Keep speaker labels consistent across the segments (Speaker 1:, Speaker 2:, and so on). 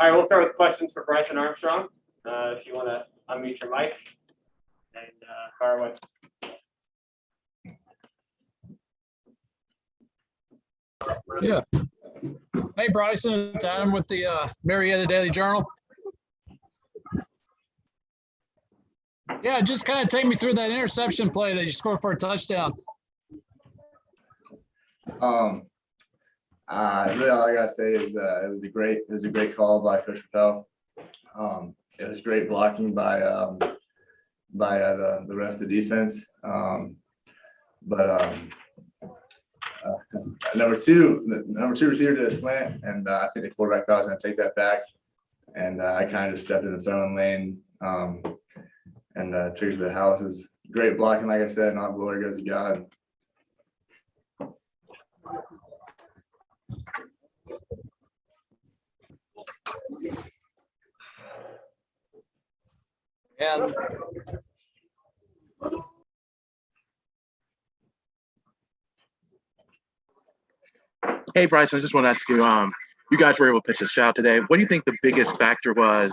Speaker 1: All right, we'll start with questions for Bryson Armstrong. If you want to unmute your mic and fire away.
Speaker 2: Yeah. Hey, Bryson, it's Adam with the Marietta Daily Journal. Yeah, just kind of take me through that interception play that you scored for a touchdown.
Speaker 3: Really, all I gotta say is it was a great call by Coach Rappel. It was great blocking by the rest of the defense. Number two receiver did a slant, and I think the quarterback thought I was gonna take that back, and I kind of just stepped in the throwing lane and triggered the house. It was great blocking, like I said, and all glory goes to God.
Speaker 2: And
Speaker 4: Hey, Bryson, I just want to ask you, you guys were able to pitch a shot today. What do you think the biggest factor was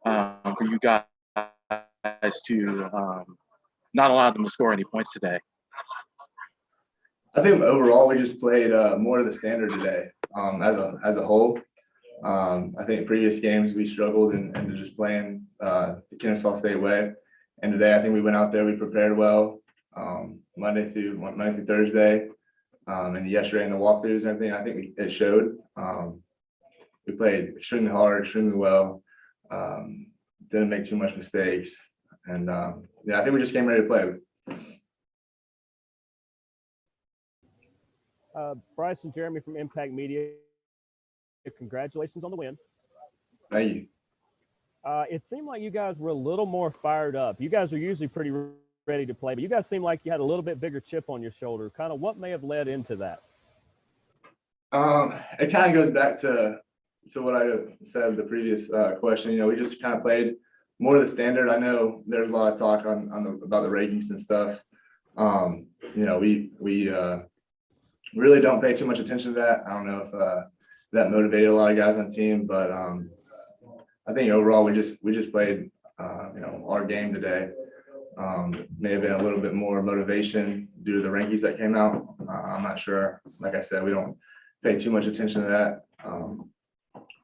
Speaker 4: for you guys to not allow them to score any points today?
Speaker 3: I think overall we just played more to the standard today as a whole. I think in previous games we struggled into just playing the Kennesaw State way, and today I think we went out there, we prepared well Monday through Thursday, and yesterday in the walkthroughs and everything. I think it showed. We played extremely hard, extremely well. Didn't make too much mistakes, and yeah, I think we just came ready to play.
Speaker 5: Bryson, Jeremy from Impact Media, congratulations on the win.
Speaker 3: Thank you.
Speaker 5: It seemed like you guys were a little more fired up. You guys are usually pretty ready to play, but you guys seem like you had a little bit bigger chip on your shoulder. Kind of what may have led into that?
Speaker 3: It kind of goes back to what I said the previous question. You know, we just kind of played more of the standard. I know there's a lot of talk about the rankings and stuff. You know, we really don't pay too much attention to that. I don't know if that motivated a lot of guys on the team, but I think overall we just played you know, our game today. May have been a little bit more motivation due to the rankings that came out. I'm not sure. Like I said, we don't pay too much attention to that,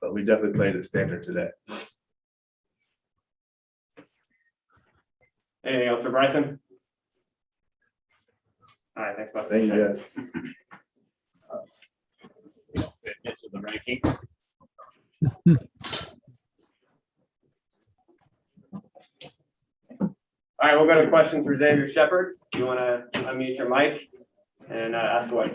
Speaker 3: but we definitely played at standard today.
Speaker 1: Anything else for Bryson? All right, thanks, Bob.
Speaker 3: Thank you, guys.
Speaker 1: This is the ranking. All right, we'll go to questions for Xavier Shepard. You want to unmute your mic and ask away.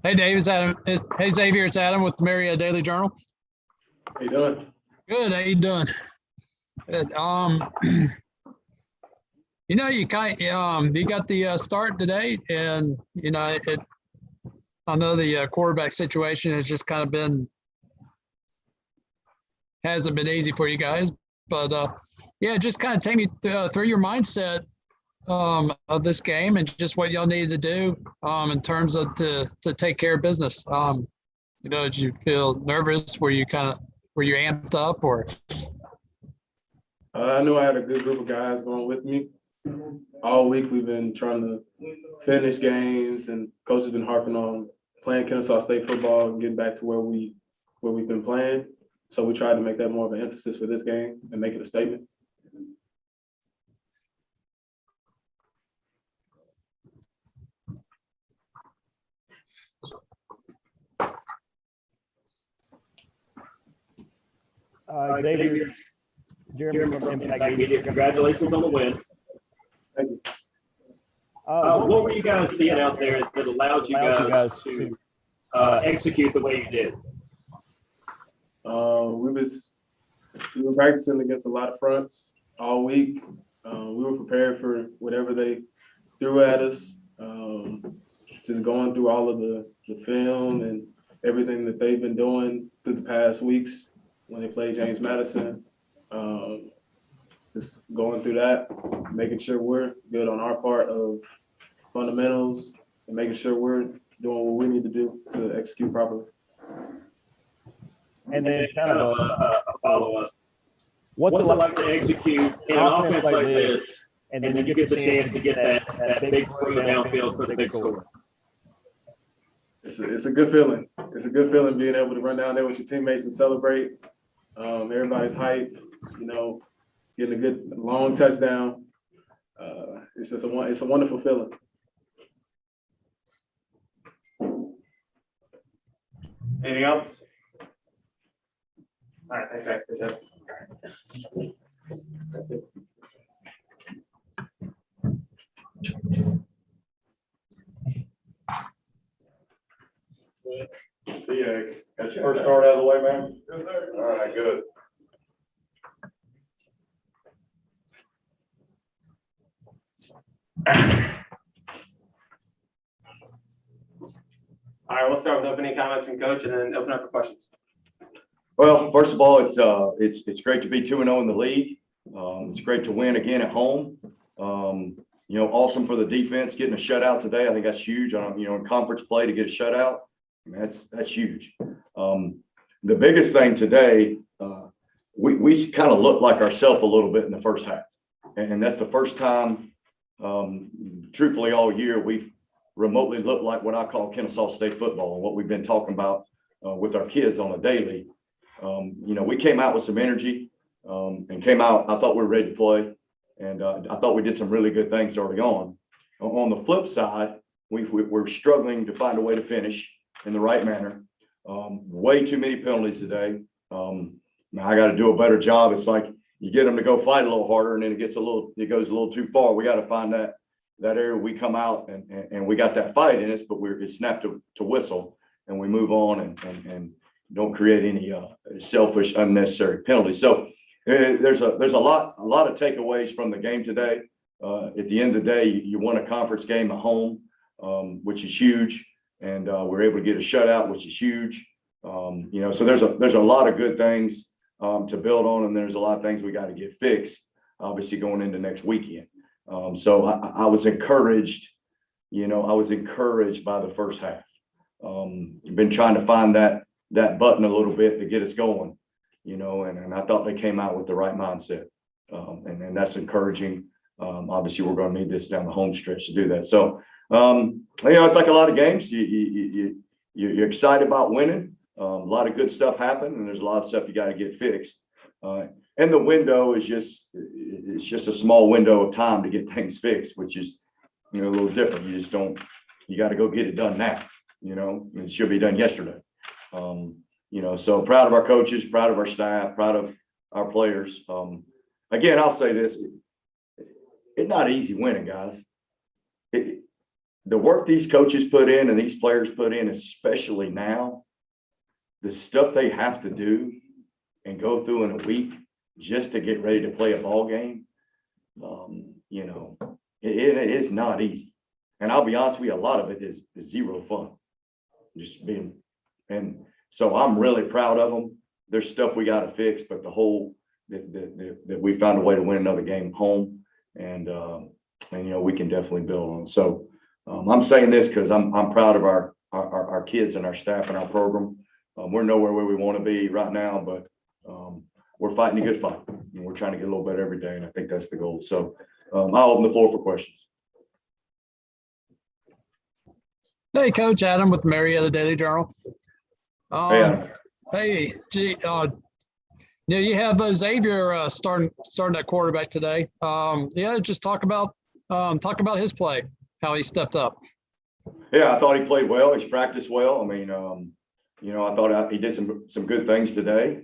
Speaker 2: hey, Dave, it's Adam. Hey, Xavier, it's Adam with the Marietta Daily Journal.
Speaker 1: How you doing?
Speaker 2: Good. How you doing? Good. You know, you got the start today, and you know I know the quarterback situation has just kind of hasn't been easy for you guys, but yeah, just kind of take me through your mindset of this game and just what y'all needed to do in terms of to take care of business. You know, did you feel nervous? Were you amped up, or?
Speaker 6: I knew I had a good group of guys going with me. All week we've been trying to finish games, and coach has been harping on playing Kennesaw State football and getting back to where we've been playing. So we tried to make that more of an emphasis for this game and make it a statement.
Speaker 5: Xavier, Jeremy from Impact Media, congratulations on the win.
Speaker 6: Thank you.
Speaker 5: What were you guys seeing out there that allowed you guys to execute the way you did?
Speaker 6: We was We were practicing against a lot of fronts all week. We were prepared for whatever they threw at us. Just going through all of the film and everything that they've been doing through the past weeks when they played James Madison. Just going through that, making sure we're good on our part of fundamentals and making sure we're doing what we need to do to execute properly.
Speaker 5: And then kind of a follow-up. What's it like to execute an offense like this, and then you get the chance to get that big throw downfield for the big score?
Speaker 6: It's a good feeling. It's a good feeling being able to run down there with your teammates and celebrate. Everybody's hype, getting a good long touchdown. It's a wonderful feeling.
Speaker 1: Anything else? All right, thanks, guys. Appreciate it.
Speaker 7: See you, X. Got your first start out of the way, man? Yes, sir. All right, good.
Speaker 1: All right, we'll start with opening comments from Coach and then open up for questions.
Speaker 7: Well, first of all, it's great to be 2-0 in the league. It's great to win again at home. Awesome for the defense getting a shutout today. I think that's huge. In conference play to get a shutout, that's huge. The biggest thing today, we kind of looked like ourselves a little bit in the first half, and that's the first time, truthfully, all year we've remotely looked like what I call Kennesaw State football, and what we've been talking about with our kids on a daily. We came out with some energy and came out. I thought we were ready to play, and I thought we did some really good things early on. On the flip side, we're struggling to find a way to finish in the right manner. Way too many penalties today. I got to do a better job. It's like you get them to go fight a little harder, and then it goes a little too far. We got to find that area. We come out and we got that fight in us, but it snapped to whistle, and we move on and don't create any selfish, unnecessary penalties. So there's a lot of takeaways from the game today. At the end of the day, you won a conference game at home, which is huge, and we're able to get a shutout, which is huge. So there's a lot of good things to build on, and there's a lot of things we got to get fixed, obviously going into next weekend. So I was encouraged. I was encouraged by the first half. Been trying to find that button a little bit to get us going, and I thought they came out with the right mindset, and that's encouraging. Obviously, we're going to need this down the home stretch to do that. So, it's like a lot of games. You're excited about winning. A lot of good stuff happened, and there's a lot of stuff you got to get fixed. And the window is just a small window of time to get things fixed, which is a little different. You got to go get it done now. It should be done yesterday. So proud of our coaches, proud of our staff, proud of our players. Again, I'll say this: it's not easy winning, guys. The work these coaches put in and these players put in, especially now, the stuff they have to do and go through in a week just to get ready to play a ball game, it is not easy. And I'll be honest with you, a lot of it is zero fun. And so I'm really proud of them. There's stuff we got to fix, but that we found a way to win another game home, and we can definitely build on it. So I'm saying this because I'm proud of our kids and our staff and our program. We're nowhere where we want to be right now, but we're fighting a good fight, and we're trying to get a little better every day, and I think that's the goal. So I'll open the floor for questions.
Speaker 2: Hey, Coach Adam with the Marietta Daily Journal.
Speaker 7: Hey, Adam.
Speaker 2: Hey, you have Xavier starting that quarterback today. Just talk about his play, how he stepped up.
Speaker 7: Yeah, I thought he played well. He's practiced well. I thought he did some good things today.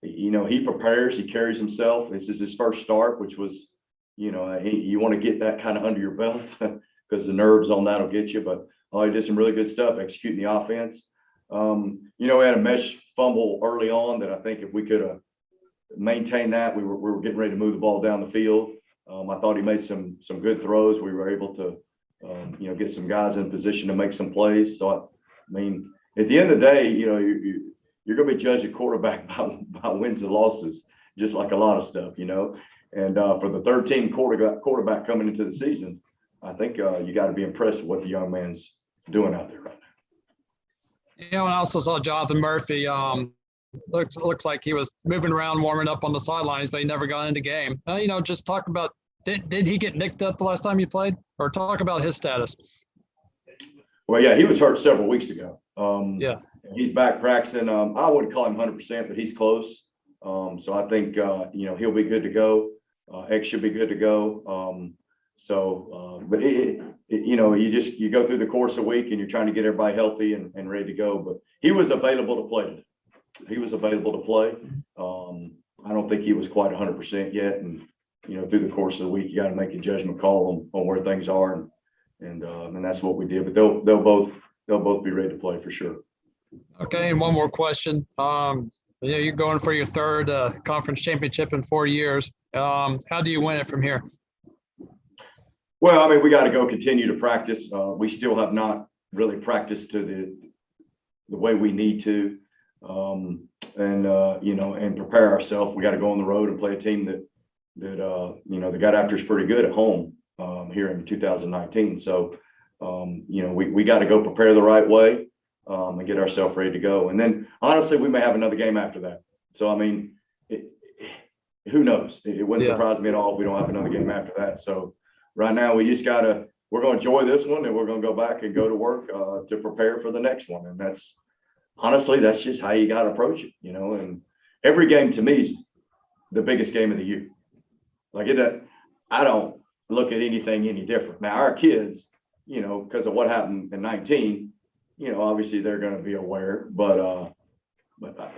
Speaker 7: He prepares, he carries himself. This is his first start, which was, you want to get that kind of under your belt because the nerves on that will get you. But he did some really good stuff executing the offense. We had a mesh fumble early on that I think if we could have maintain that. We were getting ready to move the ball down the field. I thought he made some good throws. We were able to, get some guys in position to make some plays. So, I mean, at the end of the day, you're going to be judged a quarterback by wins and losses, just like a lot of stuff, And for the third team quarterback coming into the season, I think you got to be impressed with what the young man's doing out there right now.
Speaker 2: And I also saw Jonathan Murphy. Looks like he was moving around, warming up on the sidelines, but he never got into game. Just talk about did he get nicked up the last time he played, or talk about his status?
Speaker 7: Well, yeah, he was hurt several weeks ago.
Speaker 2: Yeah,
Speaker 7: he's back practicing. I wouldn't call him 100%, but he's close. So I think he'll be good to go. X should be good to go. But you go through the course of a week and you're trying to get everybody healthy and ready to go. But he was available to play. He was available to play. I don't think he was quite 100% yet. And, through the course of the week, you got to make a judgment call on where things are. And that's what we did. But they'll both be ready to play for sure.
Speaker 2: Okay. And one more question. You're going for your third conference championship in 4 years. How do you win it from here?
Speaker 7: Well, I mean, we got to go continue to practice. We still have not really practiced to the way we need to, and prepare ourselves. We got to go on the road and play a team that the got after is pretty good at home here in 2019. So, we got to go prepare the right way and get ourselves ready to go. And then, honestly, we may have another game after that. So, I mean, who knows? It wouldn't surprise me at all if we don't have another game after that. So, right now, we just we're going to enjoy this one, and we're going to go back and go to work to prepare for the next one. And that's just how you got to approach it, and every game to me is the biggest game of the year. Like I don't look at anything any different. Now, our kids, because of what happened in 19, obviously they're going to be aware, but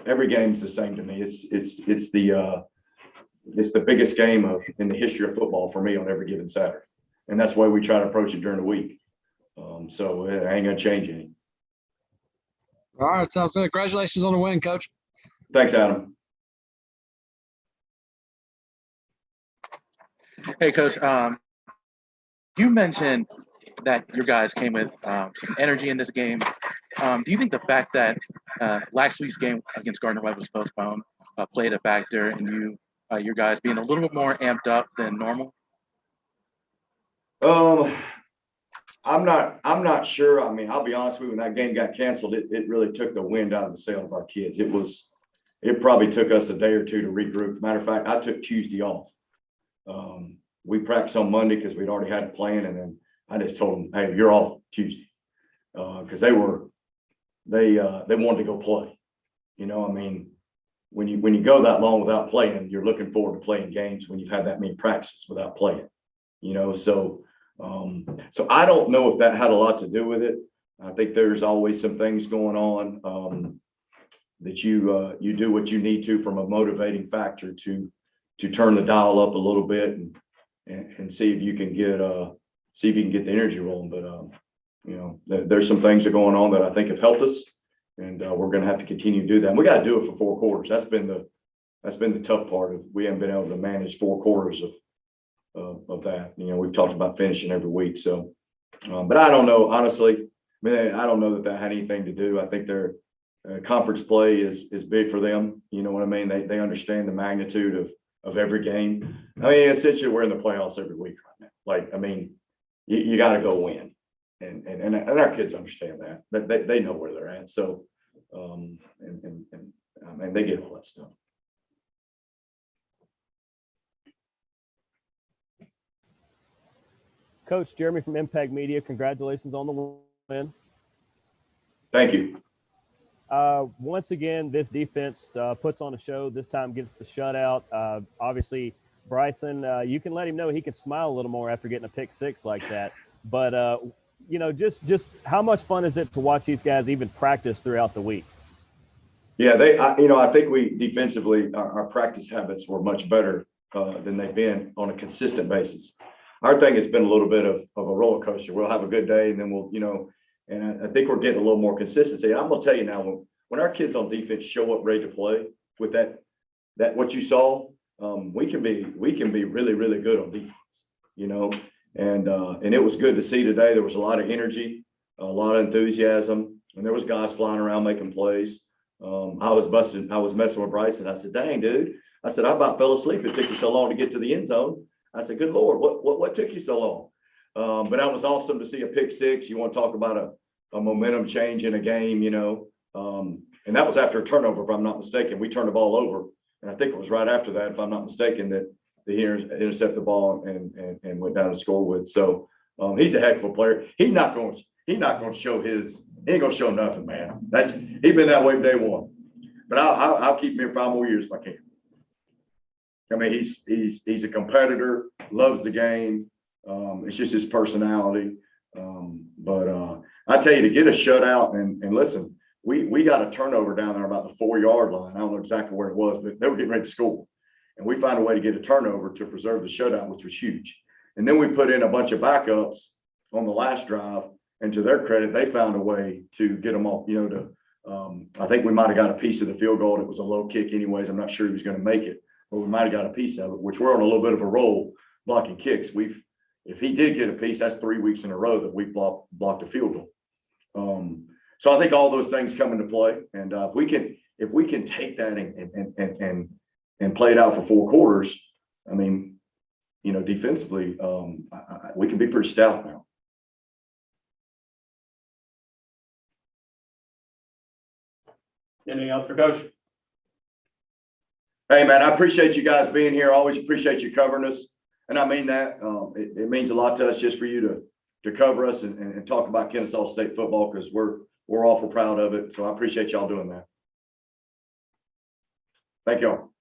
Speaker 7: every game's the same to me. It's the biggest game in the history of football for me on every given Saturday. And that's why we try to approach it during the week. So it ain't going to change any.
Speaker 2: All right. Sounds good. Congratulations on the win, Coach.
Speaker 7: Thanks, Adam.
Speaker 4: Hey, Coach, you mentioned that your guys came with some energy in this game. Do you think the fact that last week's game against Gardner-Webb was postponed played a factor in your guys being a little bit more amped up than normal?
Speaker 7: I'm not sure. I mean, I'll be honest with you, when that game got canceled, it really took the wind out of the sail of our kids. It probably took us a day or two to regroup. Matter of fact, I took Tuesday off. We practiced on Monday because we'd already had a plan, and then I just told them, "Hey, you're off Tuesday," because they wanted to go play. I mean, when you go that long without playing, you're looking forward to playing games when you've had that many practices without playing. So I don't know if that had a lot to do with it. I think there's always some things going on that you do what you need to from a motivating factor to turn the dial up a little bit and see if you can get the energy rolling. But there's some things that are going on that I think have helped us, and we're going to have to continue to do that. And we got to do it for 4 quarters. That's been the tough part. We haven't been able to manage 4 quarters of that. We've talked about finishing every week. So, but I don't know, honestly. I mean, I don't know that had anything to do. I think their conference play is big for them. You know what I mean? They understand the magnitude of every game. I mean, essentially, we're in the playoffs every week right now. Like, I mean, you got to go win, and our kids understand that. They know where they're at. So, and they get all that stuff.
Speaker 5: Coach Jeremy from Impact Media, congratulations on the win.
Speaker 7: Thank you.
Speaker 5: Once again, this defense puts on a show. This time gets the shutout. Obviously, Bryson, you can let him know he can smile a little more after getting a pick 6 like that. But, just how much fun is it to watch these guys even practice throughout the week?
Speaker 7: Yeah, I think we defensively, our practice habits were much better than they've been on a consistent basis. Our thing has been a little bit of a roller coaster. We'll have a good day, and then we'll, and I think we're getting a little more consistency. I'm going to tell you now, when our kids on defense show up ready to play with that that what you saw, we can be really, really good on defense, you know? And it was good to see today. There was a lot of energy, a lot of enthusiasm, and there was guys flying around making plays. I was messing with Bryson. I said, dang, dude. I said, I about fell asleep. It took you so long to get to the end zone. I said, good Lord, what took you so long? But that was awesome to see a pick six. You want to talk about a momentum change in a game, you know? And that was after a turnover, if I'm not mistaken. We turned the ball over. And I think it was right after that, if I'm not mistaken, that he intercepted the ball and went down to score with. So he's a heck of a player. He's not going to show he ain't going to show nothing, man. He's been that way day one. But I'll keep him here 5 more years if I can. I mean, he's a competitor, loves the game. It's just his personality. But I tell you, to get a shutout and listen, we got a turnover down there about the 4-yard line. I don't know exactly where it was, but they were getting ready to score. And we found a way to get a turnover to preserve the shutout, which was huge. And then we put in a bunch of backups on the last drive. And to their credit, they found a way to get them off, you know, I think we might have got a piece of the field goal. It was a low kick anyways. I'm not sure he was going to make it, but we might have got a piece of it, which we're on a little bit of a roll blocking kicks. If he did get a piece, that's 3 weeks in a row that we blocked a field goal. So I think all those things come into play. And if we can take that and play it out for 4 quarters, I mean, you know, defensively, we can be pretty stout now.
Speaker 1: Anything else for Coach?
Speaker 7: Hey, man, I appreciate you guys being here. I always appreciate you covering us. And I mean that. It means a lot to us just for you to cover us and talk about Kennesaw State football, because we're awful proud of it. So I appreciate y'all doing that. Thank y'all.